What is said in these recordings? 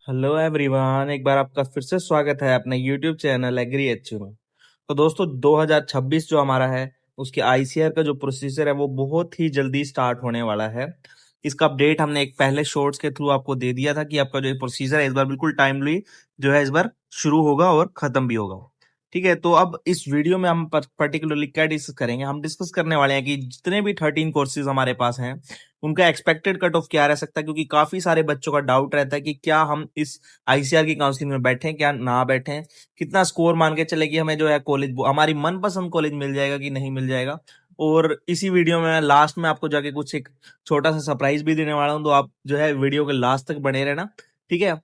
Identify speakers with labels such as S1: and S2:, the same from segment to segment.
S1: Hello everyone, एक बार आपका फिर से स्वागत है अपने यूट्यूब चैनल एग्री एचयू में। तो दोस्तों 2026 जो हमारा है उसके आईसीआर का जो प्रोसीजर है वो बहुत ही जल्दी स्टार्ट होने वाला है। इसका अपडेट हमने एक पहले शॉर्ट्स के थ्रू आपको दे दिया था कि आपका जो प्रोसीजर है इस बार बिल्कुल टाइमली जो है इस बार शुरू होगा और खत्म भी होगा। ठीक है, तो अब इस वीडियो में हम पर्टिकुलरली क्या डिस्कस करेंगे, हम डिस्कस करने वाले हैं कि जितने भी 13 कोर्सेज हमारे पास हैं उनका एक्सपेक्टेड कट ऑफ क्या रह सकता है, क्योंकि काफी सारे बच्चों का डाउट रहता है कि क्या हम इस आईसीआर की काउंसलिंग में बैठे क्या ना बैठे, कितना स्कोर मान के चले कि हमें जो है कॉलेज हमारी मनपसंद कॉलेज मिल जाएगा कि नहीं मिल जाएगा। और इसी वीडियो में लास्ट में आपको जाके कुछ एक छोटा सा सरप्राइज भी देने वाला हूं, तो आप जो है वीडियो के लास्ट तक बने रहना। ठीक है,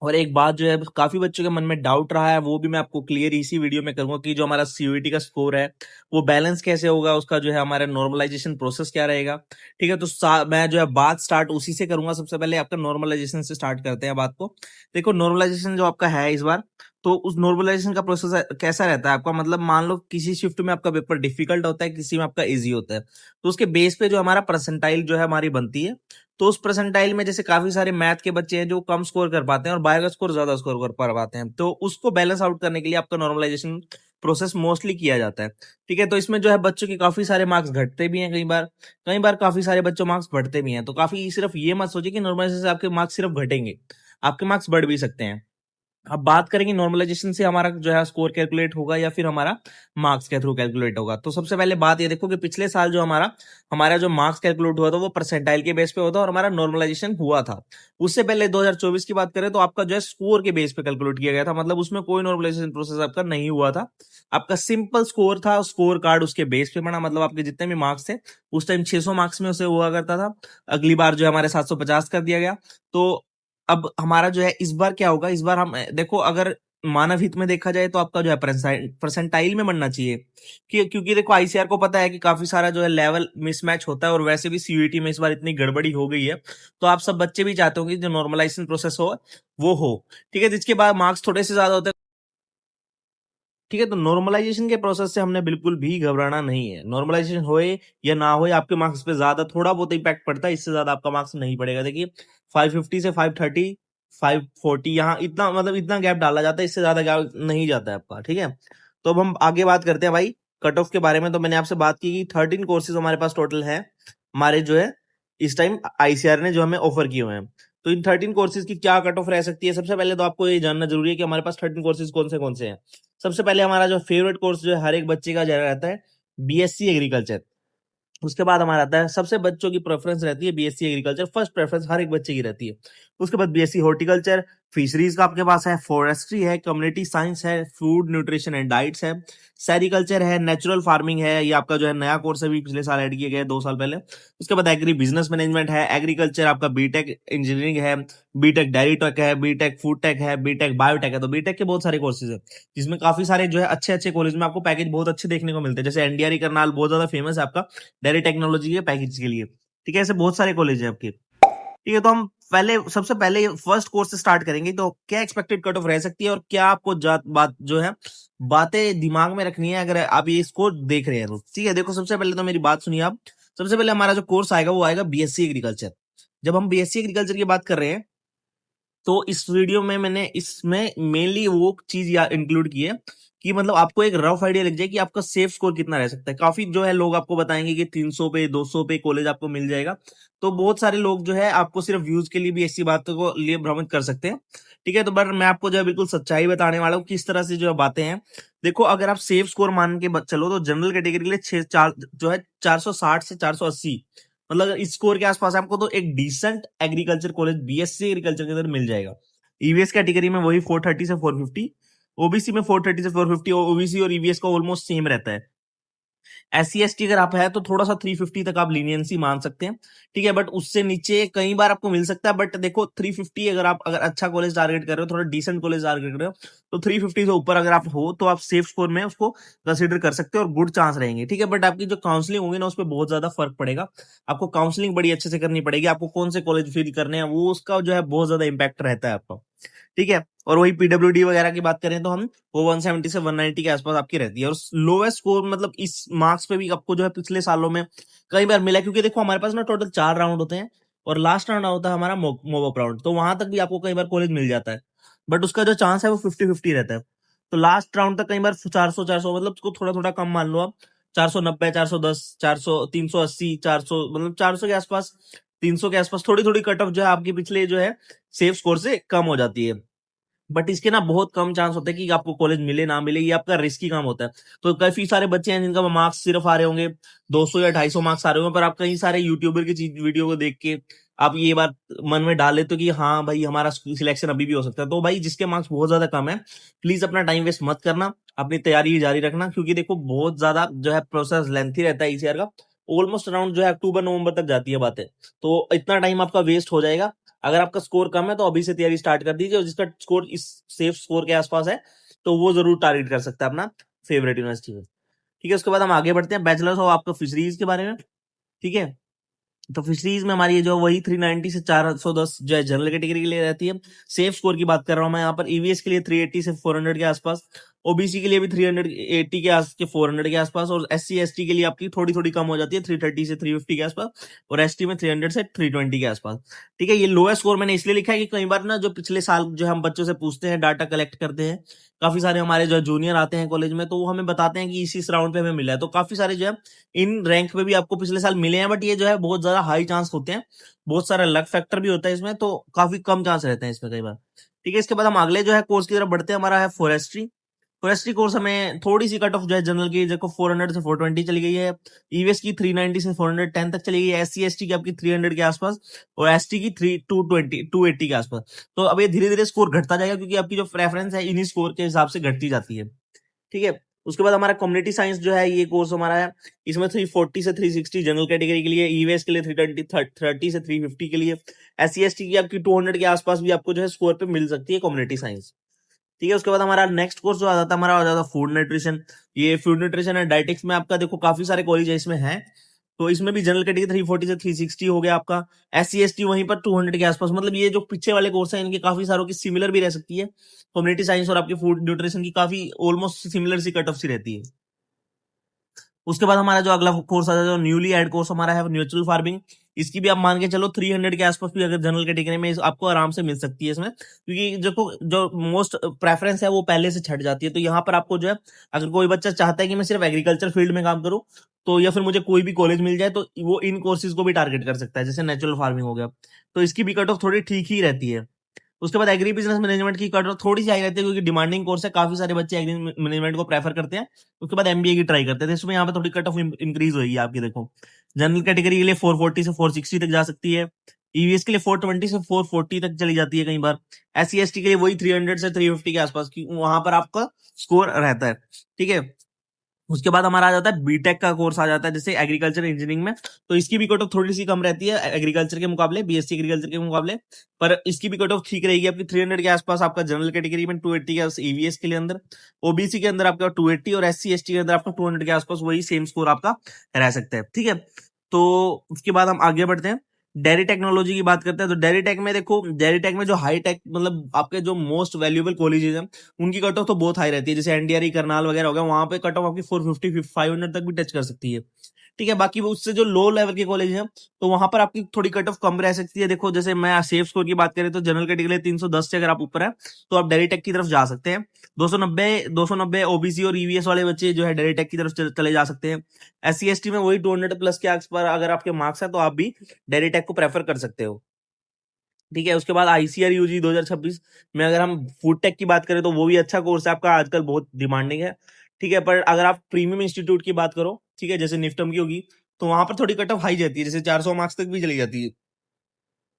S1: और एक बात जो है काफी बच्चों के मन में डाउट रहा है वो भी मैं आपको क्लियर इसी वीडियो में करूंगा कि जो हमारा सीयूईटी का स्कोर है वो बैलेंस कैसे होगा, उसका जो है हमारा नॉर्मलाइजेशन प्रोसेस क्या रहेगा। ठीक है, तो मैं जो है बात स्टार्ट उसी से करूंगा। सबसे पहले आपका नॉर्मलाइजेशन से स्टार्ट करते हैं बात को। देखो, नॉर्मलाइजेशन जो आपका है इस बार, तो उस नॉर्मलाइजेशन का प्रोसेस कैसा रहता है आपका, मतलब मान लो किसी शिफ्ट में आपका पेपर डिफिकल्ट होता है, किसी में आपका इजी होता है, तो उसके बेस पे जो हमारा परसेंटाइल जो है हमारी बनती है। तो उस परसेंटाइल में जैसे काफी सारे मैथ के बच्चे हैं जो कम स्कोर कर पाते हैं और बायो का स्कोर ज्यादा स्कोर कर पा पाते हैं, तो उसको बैलेंस आउट करने के लिए आपका नॉर्मलाइजेशन प्रोसेस मोस्टली किया जाता है। ठीक है, तो इसमें जो है बच्चों के काफी सारे मार्क्स घटते भी हैं, कई बार काफी सारे बच्चों मार्क्स बढ़ते भी हैं। तो काफी सिर्फ ये मत सोचिए कि नॉर्मलाइजेशन से आपके मार्क्स सिर्फ घटेंगे, आपके मार्क्स बढ़ भी सकते हैं। अब बात करेंगे नॉर्मलाइजेशन से हमारा जो है स्कोर कैलकुलेट होगा या फिर हमारा मार्क्स के थ्रू कैलकुलेट होगा। तो सबसे पहले बात ये देखो कि पिछले साल जो हमारा हमारा जो मार्क्स कैलकुलेट हुआ था वो परसेंटाइल के बेस पे होता और हमारा नॉर्मलाइजेशन हुआ था। उससे पहले 2024 की बात करें तो आपका जो है स्कोर के बेस पे कैलकुलेट किया गया था, मतलब उसमें कोई नॉर्मलाइजेशन प्रोसेस आपका नहीं हुआ था। आपका सिंपल स्कोर था, स्कोर कार्ड उसके बेस पे बना, मतलब आपके जितने भी मार्क्स थे उस टाइम 600 मार्क्स में उसे हुआ करता था। अगली बार जो है हमारे 750 कर दिया गया। तो अब हमारा जो है इस बार क्या होगा, इस बार हम देखो अगर मानव हित में देखा जाए तो आपका जो है परसेंटाइल में बनना चाहिए, क्योंकि देखो आईसीआर को पता है कि काफी सारा जो है लेवल मिसमैच होता है और वैसे भी सीयूईटी में इस बार इतनी गड़बड़ी हो गई है। तो आप सब बच्चे भी चाहते हो कि जो नॉर्मलाइजेशन प्रोसेस हो वो हो। ठीक है, जिसके बाद मार्क्स थोड़े से ज्यादा होते हैं। ठीक है, तो नॉर्मलाइजेशन के प्रोसेस से हमने बिल्कुल भी घबराना नहीं है। नॉर्मलाइजेशन होए या ना होए आपके मार्क्स पे ज्यादा थोड़ा बहुत इम्पैक्ट पड़ता है, इससे ज्यादा आपका मार्क्स नहीं पड़ेगा। देखिए 550 से 530 540 यहाँ इतना मतलब इतना गैप डाला जाता है, इससे ज्यादा गैप नहीं जाता है आपका। ठीक है, तो अब हम आगे बात करते हैं भाई कट ऑफ के बारे में। तो मैंने आपसे बात की कि 13 कोर्सेज हमारे पास टोटल है, हमारे जो है इस टाइम आईसीआर ने जो हमें ऑफर किए हुए हैं। तो इन 13 कोर्सेज की क्या कट ऑफ रह सकती है, सबसे पहले तो आपको ये जानना जरूरी है कि हमारे पास 13 कोर्सेज कौन से हैं। सबसे पहले हमारा जो फेवरेट कोर्स जो है हर एक बच्चे का जरा रहता है, बीएससी एग्रीकल्चर। उसके बाद हमारा आता है सबसे बच्चों की प्रेफरेंस रहती है बीएससी एग्रीकल्चर, फर्स्ट प्रेफरेंस हर एक बच्चे की रहती है। उसके बाद बीएससी हॉर्टिकल्चर, फिशरीज का आपके पास है, फॉरेस्ट्री है, कम्युनिटी साइंस है, फूड न्यूट्रिशन एंड डाइट्स है, सेरिकल्चर है, नेचुरल फार्मिंग है, ये आपका जो है नया कोर्स अभी पिछले साल ऐड किया गया है 2 साल पहले। उसके बाद एग्री बिजनेस मैनेजमेंट है, एग्रीकल्चर आपका बीटेक इंजीनियरिंग है, बीटेक डेयरी टेक है, बीटेक फूड टेक है, बीटेक बायोटेक है। तो बीटेक के बहुत सारे कोर्सेज है जिसमें काफी सारे जो है अच्छे अच्छे कॉलेज में आपको पैकेज बहुत अच्छे देखने को मिलते हैं, जैसे एनडीआरई करनाल बहुत ज्यादा फेमस है आपका डेयरी टेक्नोलॉजी के पैकेज के लिए। ठीक है, ऐसे बहुत सारे कॉलेज है आपके। ठीक है, तो हम पहले सबसे पहले फर्स्ट कोर्स से स्टार्ट करेंगे। तो क्या एक्सपेक्टेड कट ऑफ रह सकती है और क्या आपको बात जो है बातें दिमाग में रखनी है अगर आप ये इसको देख रहे हैं तो। ठीक है, देखो सबसे पहले तो मेरी बात सुनिए आप। सबसे पहले हमारा जो कोर्स आएगा वो आएगा बीएससी एग्रीकल्चर। जब हम बीएससी एग्रीकल्चर की बात कर रहे हैं तो इस वीडियो में मैंने इसमें मेनली वो चीज इंक्लूड की है कि मतलब आपको एक रफ आइडिया लग जाए कि आपका सेफ स्कोर कितना रह सकता है। काफी जो है लोग आपको बताएंगे कि 300 पे 200 पे कॉलेज आपको मिल जाएगा। तो बहुत सारे लोग जो है आपको सिर्फ व्यूज के लिए भी ऐसी बातों को लिए भ्रमित कर सकते हैं। ठीक है, तो बट मैं आपको जो है बिल्कुल सच्चाई बताने वाला हूँ किस तरह से जो है बातें हैं। देखो अगर आप सेफ स्कोर मान के चलो तो जनरल कैटेगरी के लिए छह चार जो है 460 से 480, मतलब अगर इस स्कोर के आसपास है आपको तो एक decent agriculture college BSc agriculture के अंदर मिल जाएगा। ईवीएस कैटेगरी में वही 430 से 450, ओबीसी में 430 से 450, ओबीसी और ईवीएस का ऑलमोस्ट सेम रहता है। SC ST अगर आप है तो थोड़ा सा 350 तक आप लीनियंसी मान सकते हैं। ठीक है, बट उससे नीचे कई बार आपको मिल सकता है। बट देखो 350 अगर अच्छा कॉलेज टारगेट कर रहे हो, थोड़ा डिसेंट कॉलेज टारगेट कर रहे हो, तो 350 से ऊपर अगर आप हो तो आप सेफ स्कोर में उसको कंसिडर कर सकते हो और गुड चांस रहेंगे। ठीक है, बट आपकी जो काउंसलिंग होगी ना उस पर बहुत ज्यादा फर्क पड़ेगा। आपको काउंसलिंग बड़ी अच्छे से करनी पड़ेगी, आपको कौन से कॉलेज फील करने हैं वो उसका जो है बहुत ज्यादा इंपैक्ट रहता है आपका। ठीक है, और वही पीडब्ल्यूडी वगैरह की बात करें तो हम वो 170 से 190 के आसपास आपकी रहती है। और लोएस्ट स्कोर मतलब इस मार्क्स पे भी आपको जो है पिछले सालों में कई बार मिला है, क्योंकि देखो हमारे पास ना टोटल 4 राउंड होते हैं। और लास्ट राउंड होता है हमारा मोब राउंड, तो वहां तक भी आपको कई बार कॉलेज मिल जाता है, बट उसका जो चांस है वो 50-50 रहता है। तो लास्ट राउंड तक कई बार 400 मतलब उसको थोड़ा थोड़ा कम मान लो आप, 490, 410, 400, 380, 400, मतलब 400 के आसपास, 300 के आसपास थोड़ी थोड़ी कट ऑफ जो है आपकी पिछले जो है सेफ स्कोर से कम हो जाती है। बट इसके ना बहुत कम चांस होते हैं कि आपको कॉलेज मिले ना मिले, ये आपका रिस्की काम होता है। तो काफी सारे बच्चे हैं जिनका मार्क्स सिर्फ आ रहे होंगे 200 या 250 मार्क्स आ रहे होंगे, पर आप कई सारे यूट्यूबर की चीज वीडियो को देख के आप ये बात मन में डाल लेते हो कि हाँ भाई हमारा सिलेक्शन अभी भी हो सकता है। तो भाई जिसके मार्क्स बहुत ज्यादा कम है, प्लीज अपना टाइम वेस्ट मत करना, अपनी तैयारी जारी रखना, क्योंकि देखो बहुत ज्यादा जो है प्रोसेस लेंथी रहता है ईसीआर का, ऑलमोस्ट अराउंड जो है अक्टूबर नवंबर तक जाती है बातें। तो इतना टाइम आपका वेस्ट हो जाएगा। अगर आपका स्कोर कम है तो अभी से तैयारी स्टार्ट कर दीजिए, और जिसका स्कोर इस सेफ स्कोर के आसपास है तो वो जरूर टारगेट कर सकता है अपना फेवरेट यूनिवर्सिटी में। ठीक है, उसके बाद हम आगे बढ़ते हैं बैचलर्स ऑफ आपका फिशरीज के बारे में। ठीक है, तो फिशरीज में हमारी जो वही 390 से 410 जो है जनरल कैटेगरी के लिए रहती है। सेफ स्कोर की बात कर रहा हूं मैं यहाँ पर। ईवीएस के लिए 380 से 400 के आसपास, ओबीसी के लिए भी 380 के 400 के आसपास, और एससी एसटी के लिए आपकी थोड़ी थोड़ी कम हो जाती है 330 से 350 के आसपास, और एसटी में 300 से 320 के आसपास। ठीक है, ये लोएस्ट स्कोर मैंने इसलिए लिखा है कि कई बार ना जो पिछले साल जो हम बच्चों से पूछते हैं, डाटा कलेक्ट करते हैं, काफी सारे हमारे जो जूनियर आते हैं कॉलेज में, तो वो हमें बताते हैं कि इस राउंड पे हमें मिला है। तो काफी सारे जो है इन रैंक पे भी आपको पिछले साल मिले हैं, बट ये जो है बहुत ज्यादा हाई चांस होते हैं, बहुत सारा लक फैक्टर भी होता है इसमें, तो काफी कम चांस रहते हैं इसमें कई बार। ठीक है, इसके बाद हम अगले जो है कोर्स की तरफ बढ़ते हैं, हमारा है फॉरेस्ट्री। फॉरेस्ट्री कोर्स हमें थोड़ी सी कट ऑफ जो है जनरल की देखो 400 से 420 चली गई है, ईवीएस की 390 से 410 तक चली गई है, एससी एसटी की आपकी 300 के आसपास, और एसटी की 280 के आसपास। तो अब ये धीरे धीरे स्कोर घटता जाएगा, क्योंकि आपकी जो प्रेफरेंस है इन्हीं स्कोर के हिसाब से घटती जाती है। ठीक है, उसके बाद हमारा कम्युनिटी साइंस जो है ये कोर्स हमारा है, इसमें 340 से 360 जनरल कैटेगरी के लिए, ईवीएस के लिए 320 30 से 350 के लिए, एससी एसटी की आपकी 200 के आसपास भी आपको जो है स्कोर पे मिल सकती है कम्युनिटी साइंस। ठीक है, उसके बाद हमारा नेक्स्ट कोर्स जो आ जाता है हमारा आ जाता है फूड न्यूट्रिशन। ये फूड न्यूट्रिशन एंड डाइटिक्स में आपका देखो काफी सारे कॉलेज इसमें हैं, तो इसमें भी जनरल कैटेगरी 340 से 360 हो गया आपका, एससी एसटी वहीं पर 200 के आसपास। मतलब ये जो पीछे वाले कोर्स हैं इनके काफी सारों की सिमिलर भी रह सकती है, कम्युनिटी साइंस और आपकी फूड न्यूट्रिशन की काफी ऑलमोस्ट सिमिलर सी कट ऑफ सी रहती है। उसके बाद हमारा जो अगला कोर्स आ जाता है, न्यूली एड कोर्स हमारा है नेचुरल फार्मिंग। इसकी भी आप मान के चलो 300 के आसपास भी अगर जनरल कैटेगरी में आपको आराम से मिल सकती है इसमें, क्योंकि जो मोस्ट प्रेफरेंस है वो पहले से छट जाती है। तो यहाँ पर आपको जो है अगर कोई बच्चा चाहता है कि मैं सिर्फ एग्रीकल्चर फील्ड में काम करूं, तो या फिर मुझे कोई भी कॉलेज मिल जाए, तो वो इन कोर्सेज को भी टारगेट कर सकता है, जैसे नेचुरल फार्मिंग हो गया। तो इसकी भी कट ऑफ थोड़ी ठीक ही रहती है। उसके बाद एग्री बिजनेस मैनेजमेंट की कट ऑफ थोड़ी सी हाई रहती है, क्योंकि डिमांडिंग कोर्स है, काफी सारे बच्चे एग्री मैनेजमेंट को प्रेफर करते हैं। उसके बाद एमबीए की ट्राई करते हैं, तो इसमें यहाँ पे थोड़ी कट ऑफ इंक्रीज होगी आपकी। देखो जनरल कैटेगरी के लिए 440 से 460 तक जा सकती है, ईवीएस के लिए 420 से 440 तक चली जाती है कई बार, एससी एसटी के लिए वही 300 से 350 के आसपास की वहां पर आपका स्कोर रहता है। ठीक है, उसके बाद हमारा आ जाता है बीटेक का कोर्स आ जाता है, जैसे एग्रीकल्चर इंजीनियरिंग में, तो इसकी भी कट ऑफ थोड़ी सी कम रहती है एग्रीकल्चर के मुकाबले, बीएससी एग्रीकल्चर के मुकाबले, पर इसकी भी कट ऑफ ठीक रहेगी आपकी 300 के आसपास आपका जनरल कैटेगरी में, 280 के ईवीएस के लिए अंदर, ओबीसी के अंदर आपका 280, और एससी एसटी के अंदर आपका 200 के आसपास वही सेम स्कोर आपका रह सकता है। ठीक है, तो उसके बाद हम आगे बढ़ते हैं, डेयरी टेक्नोलॉजी की बात करते हैं। तो डेयरी टेक में देखो, डेयरी टेक में जो हाई टेक मतलब आपके जो मोस्ट वैल्यूएबल कॉलेजेस हैं उनकी कट ऑफ तो बहुत हाई रहती है, जैसे एनडीआरई करनाल वगैरह हो गया, वहां पे कट ऑफ आपकी 450 500 तक भी टच कर सकती है। ठीक है, बाकी वो उससे जो लो लेवल के कॉलेज हैं तो वहां पर आपकी थोड़ी कट ऑफ कम रह सकती है। देखो जैसे मैं सेफ स्कोर की बात करें तो जनरल कैटेगरी 310 से अगर आप ऊपर है तो आप डेयरी टेक की तरफ जा सकते हैं। 290 ओबीसी और ईवीएस वाले बच्चे जो है डेयरी टेक की तरफ चले जा सकते हैं। एससी एसटी में वही 200 प्लस के आस पर अगर आपके मार्क्स है तो आप भी डेयरी टेक को प्रेफर कर सकते हो। ठीक है, उसके बाद आईसीआर यूजी 2026 में अगर हम फूड टेक की बात करें तो वो भी अच्छा कोर्स है आपका, आजकल बहुत डिमांडिंग है। ठीक है, पर अगर आप प्रीमियम इंस्टीट्यूट की बात करो, ठीक है, जैसे निफ्टम की होगी, तो वहां पर थोड़ी कट ऑफ हाई जाती है, जैसे 400 मार्क्स तक भी चली जाती है।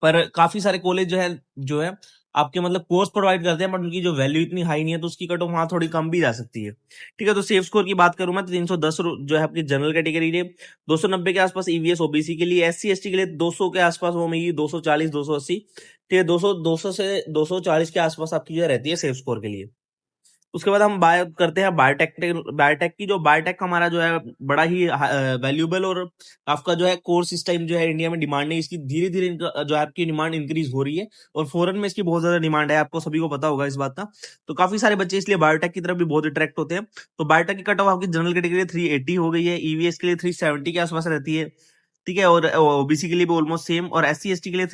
S1: पर काफी सारे कॉलेज जो है आपके मतलब कोर्स प्रोवाइड करते हैं, बट उनकी जो वैल्यू इतनी हाई नहीं है, तो उसकी कट ऑफ वहां थोड़ी कम भी जा सकती है। ठीक है, तो सेफ स्कोर की बात करूं मैं तो 310 जो है आपकी जनरल कैटेगरी के, 290 के आसपास ईवीएस ओबीसी के लिए, एससी एसटी के लिए 200 के आसपास वो में 240 280। ठीक है, 200 से 240 के आसपास आपकी जो रहती है सेफ स्कोर के लिए। उसके बाद हम बात करते हैं बायोटेक बायोटेक की। जो बायोटेक हमारा जो है बड़ा ही वैल्यूएबल और आपका जो है कोर्स इस टाइम जो है इंडिया में डिमांड है इसकी, धीरे धीरे जो है आपकी डिमांड इंक्रीज हो रही है, और फॉरेन में इसकी बहुत ज्यादा डिमांड है, आपको सभी को पता होगा इस बात का। तो काफी सारे बच्चे इसलिए बायोटेक की तरफ भी बहुत अट्रैक्ट होते हैं। तो बायोटेक की कट ऑफ आपकी जनरल कैटेगरी 380 हो गई है, ईवीएस के लिए 370 के आसपास रहती है। ठीक है, और ओबीसी के लिए भी ऑलमोस्ट सेम, और एससी एसटी के लिए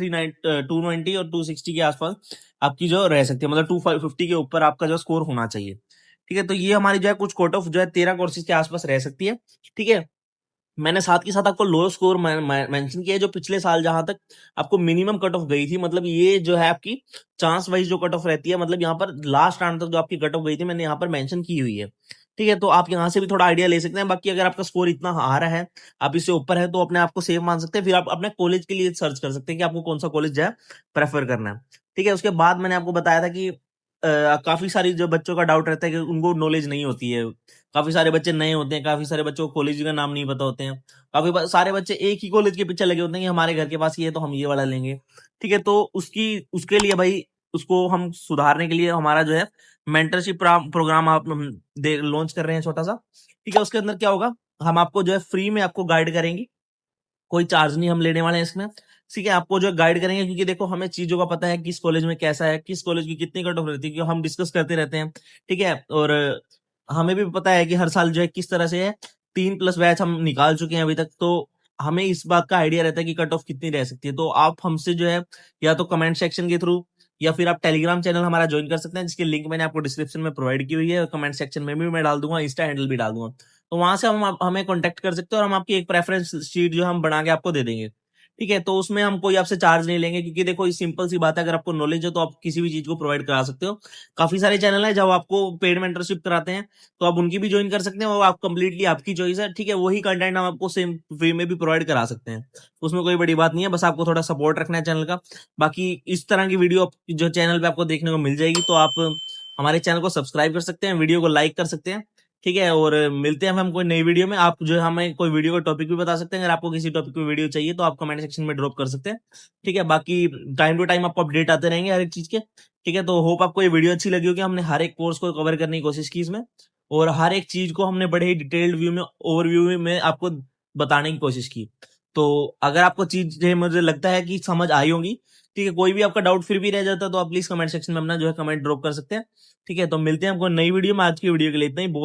S1: 290 और 260 के आसपास आपकी जो रह सकती है, मतलब 250 के ऊपर आपका जो स्कोर होना चाहिए। ठीक है, तो ये हमारी जो है कुछ कट ऑफ जो है 13 कोर्सेज के आसपास रह सकती है। ठीक है, मैंने साथ के साथ आपको लो स्कोर मेंशन किया है जो पिछले साल जहां तक आपको मिनिमम कट ऑफ गई थी, मतलब ये जो है आपकी चांस वाइज जो कट ऑफ रहती है, मतलब यहाँ पर लास्ट राउंड तक जो आपकी कट ऑफ गई थी मैंने यहाँ पर मेंशन की हुई है। ठीक है, तो आप यहाँ से भी थोड़ा आइडिया ले सकते हैं। बाकी अगर आपका स्कोर इतना आ रहा है, आप इससे ऊपर है, तो अपने आप को सेफ मान सकते हैं। फिर आप अपने कॉलेज के लिए सर्च कर सकते हैं कि आपको कौन सा कॉलेज जो है प्रेफर करना है। ठीक है, उसके बाद मैंने आपको बताया था कि काफी सारी जो बच्चों का डाउट रहता है कि उनको नॉलेज नहीं होती है, काफी सारे बच्चे नए होते हैं, काफी सारे बच्चों को कॉलेज का नाम नहीं पता होते हैं, सारे बच्चे एक ही कॉलेज के पीछे लगे होते हैं कि हमारे घर के पास ये है तो हम ये वाला लेंगे। ठीक है, तो उसके लिए भाई उसको हम सुधारने के लिए हमारा जो है मेंटरशिप प्रोग्राम आप लॉन्च कर रहे हैं छोटा सा। ठीक है, उसके अंदर क्या होगा, हम आपको जो है फ्री में आपको गाइड करेंगे, कोई चार्ज नहीं हम लेने वाले हैं इसमें। ठीक है, आपको जो गाइड करेंगे, क्योंकि देखो हमें चीजों का पता है किस कॉलेज में कैसा है, किस कॉलेज की कितनी कट ऑफ रहती है, क्योंकि हम डिस्कस करते रहते हैं। ठीक है, और हमें भी पता है कि हर साल जो है किस तरह से है, 3+ बैच हम निकाल चुके हैं अभी तक, तो हमें इस बात का आइडिया रहता है कि कट ऑफ कितनी रह सकती है। तो आप हमसे जो है या तो कमेंट सेक्शन के थ्रू या फिर आप टेलीग्राम चैनल हमारा ज्वाइन कर सकते हैं, जिसकी लिंक मैंने आपको डिस्क्रिप्शन में प्रोवाइड की हुई है, कमेंट सेक्शन में भी मैं डाल दूंगा, इंस्टा हैंडल भी डाल दूंगा। तो वहां से हमें कॉन्टेक्ट कर सकते हो और हम आपकी एक प्रेफरेंस शीट जो हम बना के आपको दे देंगे। ठीक है, तो उसमें हम कोई आपसे चार्ज नहीं लेंगे, क्योंकि देखो ये सिंपल सी बात है, अगर आपको नॉलेज है तो आप किसी भी चीज को प्रोवाइड करा सकते हो। काफी सारे चैनल हैं जब आपको पेड मेंटरशिप कराते हैं, तो आप उनकी भी ज्वाइन कर सकते हैं, वो आप कंप्लीटली आपकी चॉइस है। ठीक है, वही कंटेंट हम आपको सेम फ्री में भी प्रोवाइड करा सकते हैं, उसमें कोई बड़ी बात नहीं है, बस आपको थोड़ा सपोर्ट रखना है चैनल का। बाकी इस तरह की वीडियो जो चैनल पे आपको देखने को मिल जाएगी, तो आप हमारे चैनल को सब्सक्राइब कर सकते हैं, वीडियो को लाइक कर सकते हैं। ठीक है, और मिलते हैं हम कोई नई वीडियो में। आप जो है हमें कोई वीडियो का टॉपिक भी बता सकते हैं, अगर आपको किसी टॉपिक पे वीडियो चाहिए तो आप कमेंट सेक्शन में ड्रॉप कर सकते हैं। ठीक है, बाकी टाइम टू टाइम आपको अपडेट आते रहेंगे हर एक चीज के। ठीक है, तो होप आपको ये वीडियो अच्छी लगी होगी, हमने हर एक कोर्स को कवर करने की कोशिश की इसमें, और हर एक चीज को हमने बड़े ही डिटेल्ड व्यू में, ओवरव्यू में आपको बताने की कोशिश की। तो अगर आपको चीजें मुझे लगता है कि समझ आई होंगी, ठीक है, कोई भी आपका डाउट फिर भी रह जाता है तो आप प्लीज कमेंट सेक्शन में अपना जो है कमेंट ड्रॉप कर सकते हैं। ठीक है, तो मिलते हैं हमको नई वीडियो में। आज की वीडियो के लिए इतना ही। बहुत